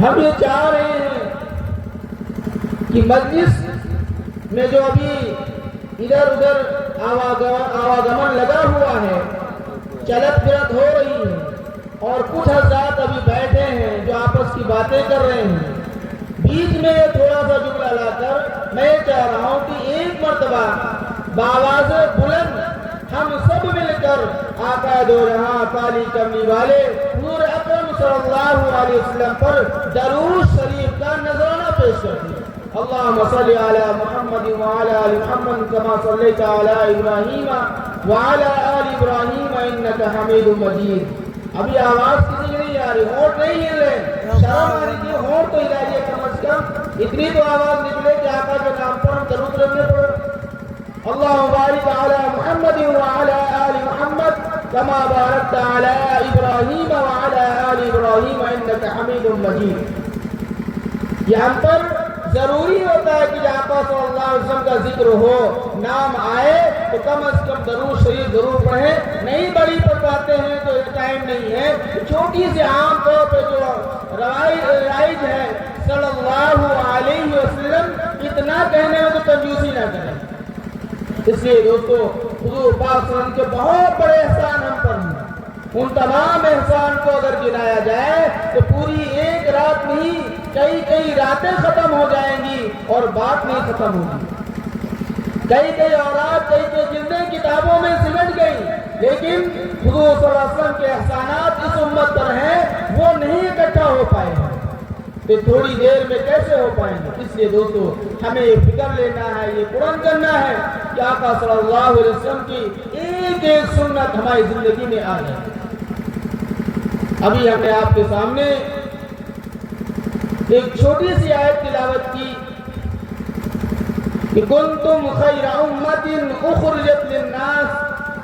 ہم یہ چاہ رہے ہیں کہ مجلس میں جو ابھی ادھر ادھر آواگمن لگا ہوا ہے، چلت پھرت ہو رہی ہے، اور کچھ حضرات ابھی بیٹھے ہیں جو آپس کی باتیں کر رہے ہیں، بیچ میں تھوڑا سا جملہ لا کر میں چاہ رہا ہوں کہ ایک مرتبہ بآواز بلند ہم سب مل کر آقا دو جہاں کالی کملی والے حضور اکرم صلی اللہ علیہ وسلم پر درود شریف کا نذرانہ پیش کرتے ہیں۔ اللہم صلی علی محمد وعلی آل محمد کما صلیت علی ابراہیم وعلی آل ابراہیم انکا حمید مجید۔ ابھی آواز کسی کی نہیں آ رہی، ہونٹ نہیں ہل رہے، شرم آ رہی تھی، ہونٹ تو ہلائیے کم از کم، اتنی تو آواز نکلے کہ آقا کے نام پر ہم درود رکھنے پڑے۔ اللہم بارک علی محمد وعلی آل محمد کما بارکت علی ابراہیم وعلی آل ابراہیم انکا حمید مجید۔ یہ ہم پر ضروری ہوتا ہے کہ آقا صلی اللہ علیہ وسلم کا ذکر ہو، نام آئے تو کم از کم درود شریف ضرور پڑھیں۔ نہیں بڑی پڑھ پاتے ہیں تو ٹائم نہیں ہے، چھوٹی سی عام طور پہ جو رائج ہے صلی اللہ علیہ وسلم، اتنا کہنے میں تو کنجوسی نہ کریں۔ اس لیے دوستو، حضور پاک صلی اللہ علیہ وسلم کے بہت بڑے احسان ہم پر ہیں، ان تمام احسان کو اگر گنایا جائے تو پوری ایک رات نہیں، کئی راتیں ختم ہو جائیں گی اور بات نہیں ختم ہوگی۔ کئی اورات، کئی جلدیں کتابوں میں سمٹ گئی، لیکن حضور صلی اللہ علیہ وسلم کے احسانات اس امت پر ہیں، وہ نہیں اکٹھا ہو پائے ہیں، تو تھوڑی دیر میں کیسے ہو پائیں گے؟ اس لیے دوستو، ہمیں یہ فکر لینا ہے، یہ پورن کرنا ہے کہ آقا صلی اللہ علیہ وسلم کی ایک ایک سنت ہماری زندگی میں آ جائے۔ ابھی ہم نے آپ کے سامنے ایک چھوٹی سی آیت تلاوت کی کہ کنتم خیر امت اخرجت للناس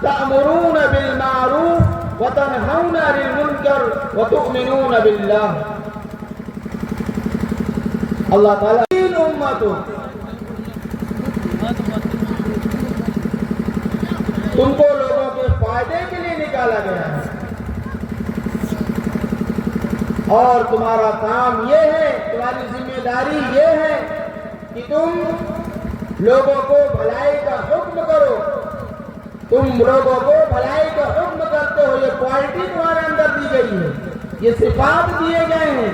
تأمرون بالمعروف وتنہون عن المنکر وتؤمنون باللہ۔ اللہ تعالیٰ تین امتوں، تم کو لوگوں کے فائدے کے لیے نکالا گیا ہے، اور تمہارا کام یہ ہے، تمہاری ذمہ داری یہ ہے کہ تم لوگوں کو بھلائی کا حکم کرو، تم لوگوں کو بھلائی کا حکم کرتے ہو۔ یہ کوالٹی تمہارے اندر دی گئی ہے، یہ صفات دیے گئے ہیں،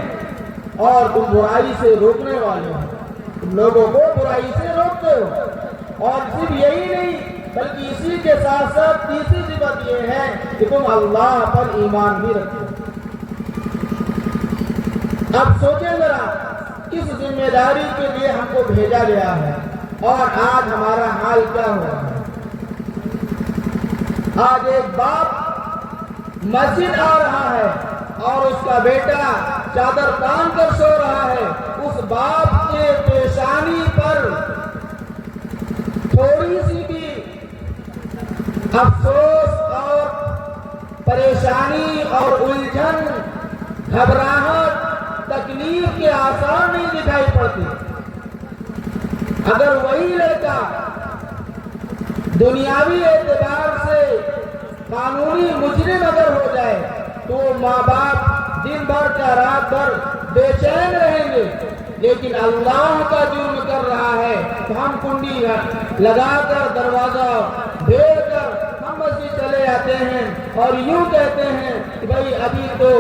اور تم برائی سے روکنے والے ہو، تم لوگوں کو برائی سے روکتے ہو۔ اور صرف یہی نہیں بلکہ اسی کے ساتھ ساتھ تیسری صفت یہ ہے کہ تم اللہ پر ایمان بھی رکھتے ہو۔ اب سوچیں ذرا، کس ذمہ داری کے لیے ہم کو بھیجا گیا ہے، اور آج ہمارا حال کیا ہو رہا ہے۔ آج ایک باپ مسجد آ رہا ہے اور اس کا بیٹا چادر تان کر سو رہا ہے، اس باپ کے پیشانی پر تھوڑی سی بھی افسوس اور پریشانی اور الجھن، گھبراہٹ، تکلیف کے آثار نہیں دکھائی پڑتے۔ اگر وہی لڑکا دنیاوی اعتبار سے قانونی مجرم اگر ہو جائے تو ماں باپ دن بھر کا رات بھر بے چین رہیں گے، لیکن اللہ کا جرم کر رہا ہے تو ہم کنڈی لگا کر دروازہ بھیڑ کر ہم مسجد چلے آتے ہیں اور یوں کہتے ہیں کہ بھائی ابھی تو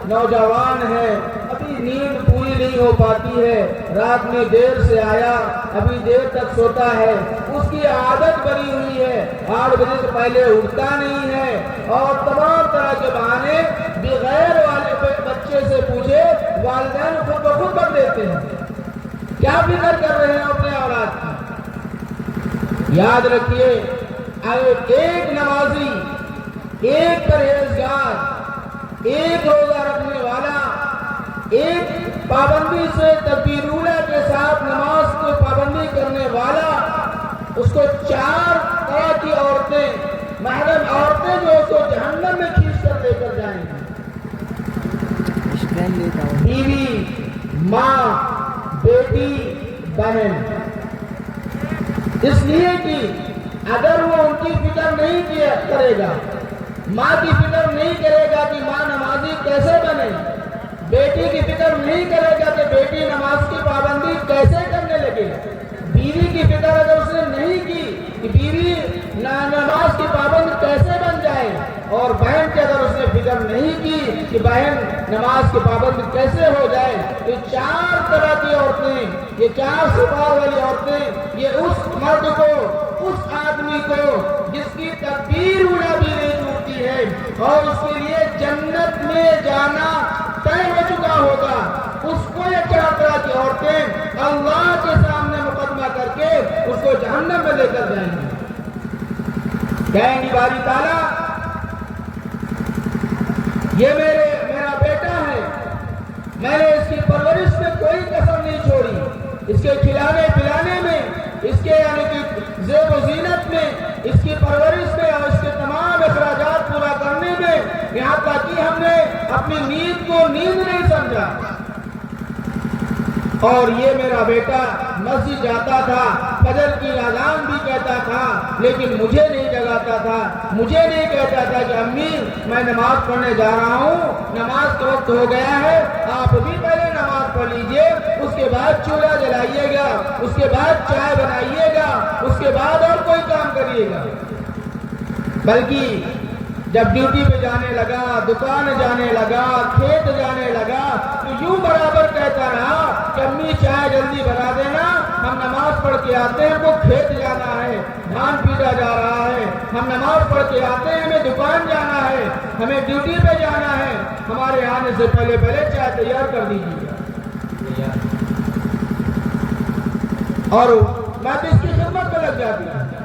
نوجوان ہے، ابھی نیند پوری نہیں ہو پاتی ہے، رات میں دیر سے آیا، ابھی دیر تک سوتا ہے، اس کی عادت بنی ہوئی ہے، 8 بجے سے پہلے اٹھتا نہیں ہے، اور تمام طرح کے بہانے بغیر والے بچے سے پوچھے والدین خود بخود کر دیتے ہیں۔ کیا فکر کر رہے ہیں اپنے اولاد کی؟ یاد رکھیے، ایک نمازی، ایک پرہیزگار، ایک روزہ رکھنے والا، ایک پابندی سے تکبیر اولیٰ کے ساتھ نماز کو پابندی کرنے والا، اس کو 4 طرح کی عورتیں، محرم عورتیں جو اس کو جہنم میں کھینچ کر لے کر جائیں گی۔ بیوی، ماں، بیٹی، بہن، اس لیے کہ اگر وہ ان کی فکر نہیں کرے گا، ماں کی فکر نہیں کرے گا کہ ماں نمازی کیسے بنے، بیٹی کی فکر نہیں نہیں کرے گا کہ بیٹی نماز کی پابندی کیسے کرنے لگے؟ بیوی کی فکر اگر اس نے نہیں کی کہ بیوی نماز کی پابند کیسے بن جائے، اور بہن کی اگر اس نے فکر نہیں کی کہ بہن نماز کی پابند کیسے ہو جائے، تو چار طرح کی عورتیں، یہ چار صفات والی عورتیں، یہ اس مرد کو، اس آدمی کو جس کی تکبیر اولا بھی نہیں ٹوٹتی ہے اور اس کے لیے جنت میں جانا طے ہو چکا ہوگا، اس کو یہ چار طرح کی عورتیں اللہ کے سامنے مقدمہ کر کے اس کو جہنم میں لے کر جائیں گی۔ کہیں گی باری تعالیٰ یہ میرا بیٹا ہے، میں نے اس کی پرورش میں کوئی کسر نہیں چھوڑی، اس کے کھلانے پلانے میں، اس کے یعنی کہ زیب و زینت میں، اس کی پرورش میں اور اس کے تمام اخراجات پورا کرنے میں، یہاں تک کہ ہم نے اپنی نیند کو نیند نہیں سمجھا، اور یہ میرا بیٹا مسجد جاتا تھا، فجر کی اذان بھی کہتا تھا، لیکن مجھے نہیں جگاتا تھا، مجھے نہیں کہتا تھا کہ امی میں نماز پڑھنے جا رہا ہوں، نماز کا وقت ہو گیا ہے، آپ بھی پہلے نماز پڑھ لیجئے، اس کے بعد چولہا جلائیے گا، اس کے بعد چائے بنائیے گا، اس کے بعد اور کوئی کام کریے گا۔ بلکہ جب ڈیوٹی پہ جانے لگا، دکان جانے لگا، کھیت جانے لگا، تو یوں برابر کہتا رہا کہ امی چائے جلدی بنا دینا، ہم نماز پڑھ کے آتے ہیں، ہم کو کھیت جانا ہے، دھان پیٹا جا رہا ہے، ہم نماز پڑھ کے آتے ہیں، ہمیں دکان جانا ہے، ہمیں ڈیوٹی پہ جانا ہے، ہمارے آنے سے پہلے چائے تیار کر دیجیے، اور میں تو اس کی خدمت میں لگ جاتی ہوں۔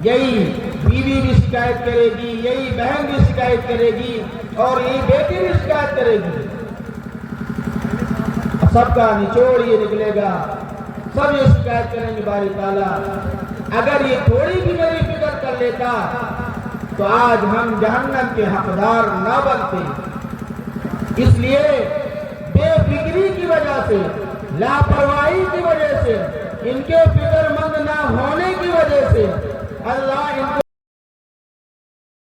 یہی بیوی بھی شکایت کرے گی، یہی بہن بھی شکایت کرے گی، اور یہی بیٹی بھی شکایت کرے گی، سب کا نچوڑ یہ نکلے گا، سب یہ شکایت کریں گے باری تعالیٰ اگر یہ تھوڑی بھی میری فکر کر لیتا تو آج ہم جہنم کے حقدار نہ بنتے۔ اس لیے بے فکری کی وجہ سے، لاپرواہی کی